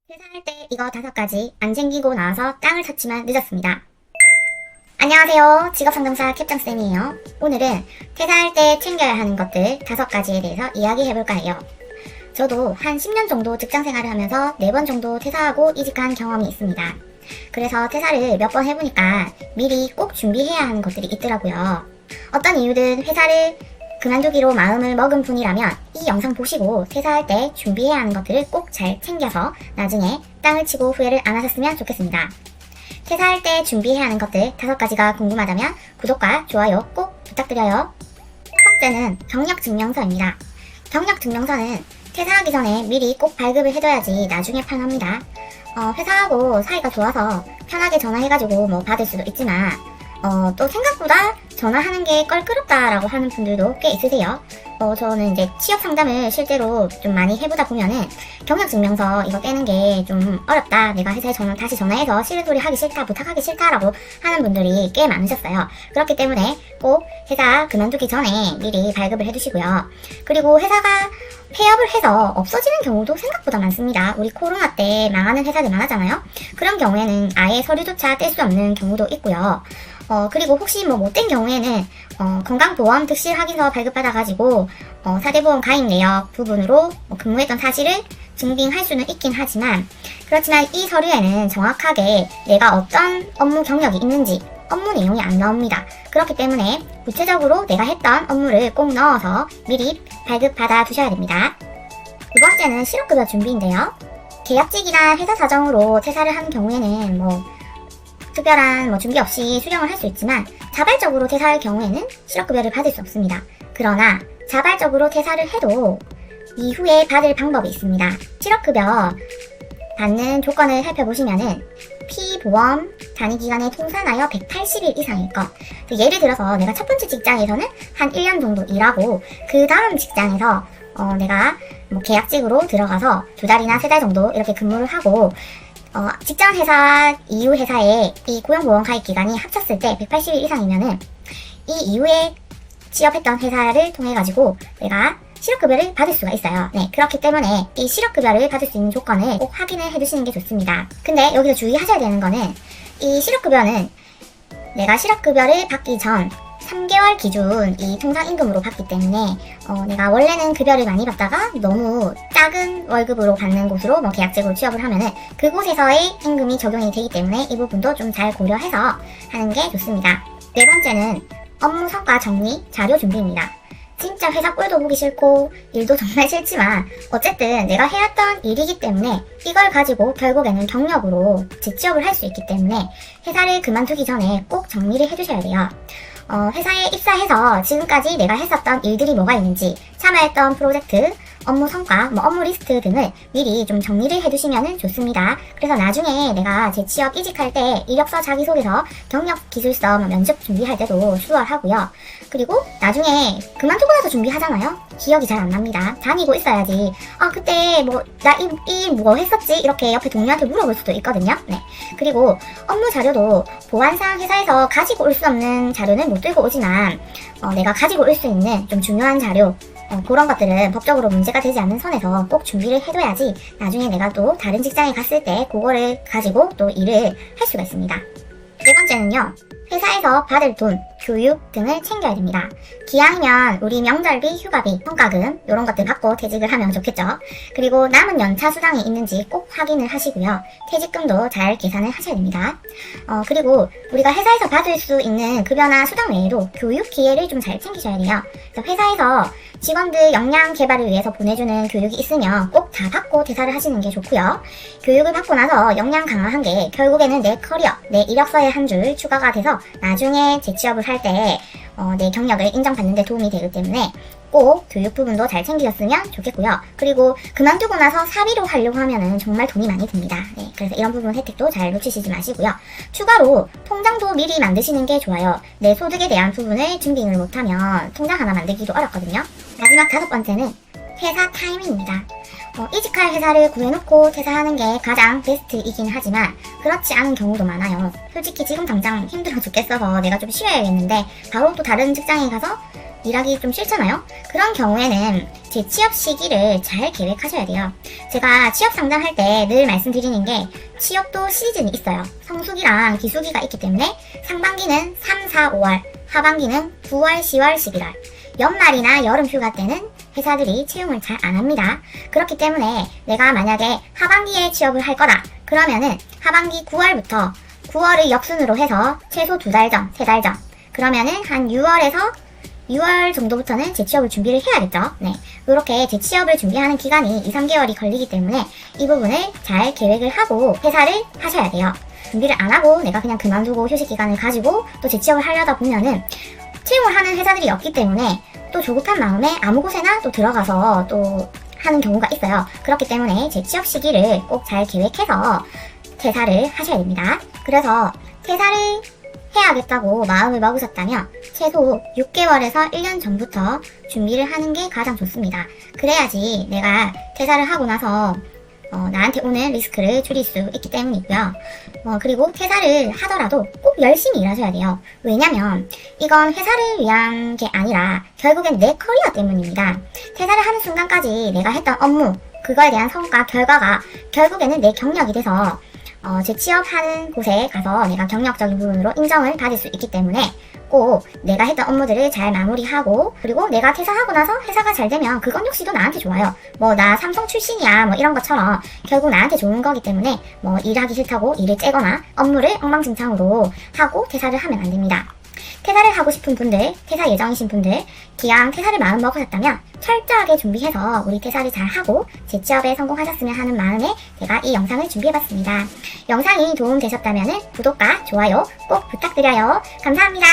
퇴사할 때 이거 5가지 안 챙기고 나와서 땅을 샀지만 늦었습니다. 안녕하세요. 직업상담사 캡장쌤이에요. 오늘은 퇴사할 때 챙겨야 하는 것들 5가지에 대해서 이야기해볼까 해요. 저도 한 10년 정도 직장생활을 하면서 4번 정도 퇴사하고 이직한 경험이 있습니다. 그래서 퇴사를 몇 번 해보니까 미리 꼭 준비해야 하는 것들이 있더라고요. 어떤 이유든 회사를 그만두기로 마음을 먹은 분이라면 이 영상 보시고 퇴사할 때 준비해야 하는 것들을 꼭 잘 챙겨서 나중에 땅을 치고 후회를 안 하셨으면 좋겠습니다. 퇴사할 때 준비해야 하는 것들 5가지가 궁금하다면 구독과 좋아요 꼭 부탁드려요. 첫 번째는 경력증명서입니다. 경력증명서는 퇴사하기 전에 미리 꼭 발급을 해둬야지 나중에 편합니다. 회사하고 사이가 좋아서 편하게 전화해가지고 받을 수도 있지만 또 생각보다 전화하는 게 껄끄럽다라고 하는 분들도 꽤 있으세요. 저는 이제 취업 상담을 실제로 좀 많이 해보다 보면은 경력증명서 이거 떼는 게 좀 어렵다. 내가 회사에 다시 전화해서 싫은 소리 하기 싫다, 부탁하기 싫다라고 하는 분들이 꽤 많으셨어요. 그렇기 때문에 꼭 회사 그만두기 전에 미리 발급을 해두시고요. 그리고 회사가 폐업을 해서 없어지는 경우도 생각보다 많습니다. 우리 코로나 때 망하는 회사들 많았잖아요. 그런 경우에는 아예 서류조차 뗄 수 없는 경우도 있고요. 그리고 혹시 못 된 경우에는 건강보험 득실 확인서 발급받아가지고 4대 보험 가입 내역 부분으로 근무했던 사실을 증빙할 수는 있긴 하지만 그렇지만 이 서류에는 정확하게 내가 어떤 업무 경력이 있는지 업무 내용이 안 나옵니다. 그렇기 때문에 구체적으로 내가 했던 업무를 꼭 넣어서 미리 발급받아 두셔야 됩니다. 두 번째는 실업급여 준비인데요. 계약직이나 회사 사정으로 퇴사를 한 경우에는 특별한 준비 없이 수령을 할 수 있지만 자발적으로 퇴사할 경우에는 실업급여를 받을 수 없습니다. 그러나 자발적으로 퇴사를 해도 이후에 받을 방법이 있습니다. 실업급여 받는 조건을 살펴보시면은 피보험 단위기간에 통산하여 180일 이상일 것. 예를 들어서 내가 첫 번째 직장에서는 한 1년 정도 일하고 그 다음 직장에서 내가 계약직으로 들어가서 2달이나 3달 정도 이렇게 근무를 하고 직장 회사 이후 회사에 이 고용보험 가입 기간이 합쳤을 때 180일 이상이면은 이 이후에 취업했던 회사를 통해 가지고 내가 실업급여를 받을 수가 있어요. 네, 그렇기 때문에 이 실업급여를 받을 수 있는 조건을 꼭 확인을 해두시는 게 좋습니다. 근데 여기서 주의하셔야 되는 거는 이 실업급여는 내가 실업급여를 받기 전 3개월 기준 이 통상임금으로 받기 때문에 내가 원래는 급여를 많이 받다가 너무 작은 월급으로 받는 곳으로 계약직으로 취업을 하면은 그곳에서의 임금이 적용이 되기 때문에 이 부분도 좀 잘 고려해서 하는 게 좋습니다. 네 번째는 업무 성과 정리 자료 준비입니다. 진짜 회사 꼴도 보기 싫고 일도 정말 싫지만 어쨌든 내가 해왔던 일이기 때문에 이걸 가지고 결국에는 경력으로 재취업을 할 수 있기 때문에 회사를 그만두기 전에 꼭 정리를 해주셔야 돼요. 회사에 입사해서 지금까지 내가 했었던 일들이 뭐가 있는지, 참여했던 프로젝트, 업무 성과, 업무 리스트 등을 미리 좀 정리를 해두시면 좋습니다. 그래서 나중에 내가 재취업 이직할 때 이력서 자기소개서, 경력 기술서, 면접 준비할 때도 수월하고요. 그리고 나중에 그만두고 나서 준비하잖아요. 기억이 잘 안 납니다. 다니고 있어야지. 그때 나 뭐 했었지? 이렇게 옆에 동료한테 물어볼 수도 있거든요. 네. 그리고 업무 자료도 보안상 회사에서 가지고 올 수 없는 자료는 못 들고 오지만 내가 가지고 올 수 있는 좀 중요한 자료 그런 것들은 법적으로 문제가 되지 않는 선에서 꼭 준비를 해둬야지 나중에 내가 또 다른 직장에 갔을 때 그거를 가지고 또 일을 할 수가 있습니다. 네 번째는요. 회사에서 받을 돈, 교육 등을 챙겨야 됩니다. 기왕이면 우리 명절비, 휴가비, 성과금 이런 것들 받고 퇴직을 하면 좋겠죠. 그리고 남은 연차 수당이 있는지 꼭 확인을 하시고요. 퇴직금도 잘 계산을 하셔야 됩니다. 그리고 우리가 회사에서 받을 수 있는 급여나 수당 외에도 교육 기회를 좀 잘 챙기셔야 돼요. 그래서 회사에서 직원들 역량 개발을 위해서 보내주는 교육이 있으면 꼭 다 받고 퇴사를 하시는 게 좋고요. 교육을 받고 나서 역량 강화한 게 결국에는 내 커리어, 내 이력서에 한 줄 추가가 돼서 나중에 재취업을 할 때 내 경력을 인정받는 데 도움이 되기 때문에 꼭 교육 부분도 잘 챙기셨으면 좋겠고요. 그리고 그만두고 나서 사비로 하려고 하면은 정말 돈이 많이 듭니다. 네, 그래서 이런 부분 혜택도 잘 놓치시지 마시고요. 추가로 통장도 미리 만드시는 게 좋아요. 내 소득에 대한 부분을 증빙을 못하면 통장 하나 만들기도 어렵거든요. 마지막 5번째는 퇴사 타이밍입니다. 이직할 회사를 구해놓고 퇴사하는 게 가장 베스트이긴 하지만 그렇지 않은 경우도 많아요. 솔직히 지금 당장 힘들어 죽겠어서 내가 좀 쉬어야겠는데 바로 또 다른 직장에 가서 일하기 좀 싫잖아요? 그런 경우에는 제 취업 시기를 잘 계획하셔야 돼요. 제가 취업 상담할 때 늘 말씀드리는 게 취업도 시즌이 있어요. 성수기랑 비수기가 있기 때문에 상반기는 3, 4, 5월, 하반기는 9월, 10월, 11월. 연말이나 여름 휴가 때는 회사들이 채용을 잘 안 합니다. 그렇기 때문에 내가 만약에 하반기에 취업을 할 거다. 그러면은 하반기 9월부터 9월을 역순으로 해서 최소 2달 전, 3달 전. 그러면은 한 6월에서 6월 정도부터는 재취업을 준비를 해야겠죠. 네. 이렇게 재취업을 준비하는 기간이 2, 3개월이 걸리기 때문에 이 부분을 잘 계획을 하고 회사를 하셔야 돼요. 준비를 안 하고 내가 그냥 그만두고 휴식 기간을 가지고 또 재취업을 하려다 보면은 채용을 하는 회사들이 없기 때문에 또 조급한 마음에 아무 곳에나 또 들어가서 또 하는 경우가 있어요. 그렇기 때문에 재취업 시기를 꼭 잘 계획해서 퇴사를 하셔야 됩니다. 그래서 퇴사를 해야겠다고 마음을 먹으셨다면 최소 6개월에서 1년 전부터 준비를 하는 게 가장 좋습니다. 그래야지 내가 퇴사를 하고 나서 나한테 오는 리스크를 줄일 수 있기 때문이고요. 그리고 퇴사를 하더라도 꼭 열심히 일하셔야 돼요. 왜냐면 이건 회사를 위한 게 아니라 결국엔 내 커리어 때문입니다. 퇴사를 하는 순간까지 내가 했던 업무, 그거에 대한 성과, 결과가 결국에는 내 경력이 돼서 재취업하는 곳에 가서 내가 경력적인 부분으로 인정을 받을 수 있기 때문에 꼭 내가 했던 업무들을 잘 마무리하고 그리고 내가 퇴사하고 나서 회사가 잘 되면 그건 역시도 나한테 좋아요. 뭐 나 삼성 출신이야 뭐 이런 것처럼 결국 나한테 좋은 거기 때문에 뭐 일하기 싫다고 일을 째거나 업무를 엉망진창으로 하고 퇴사를 하면 안 됩니다. 퇴사를 하고 싶은 분들, 퇴사 예정이신 분들, 기왕 퇴사를 마음 먹으셨다면 철저하게 준비해서 우리 퇴사를 잘 하고 재취업에 성공하셨으면 하는 마음에 제가 이 영상을 준비해봤습니다. 영상이 도움되셨다면 구독과 좋아요 꼭 부탁드려요. 감사합니다.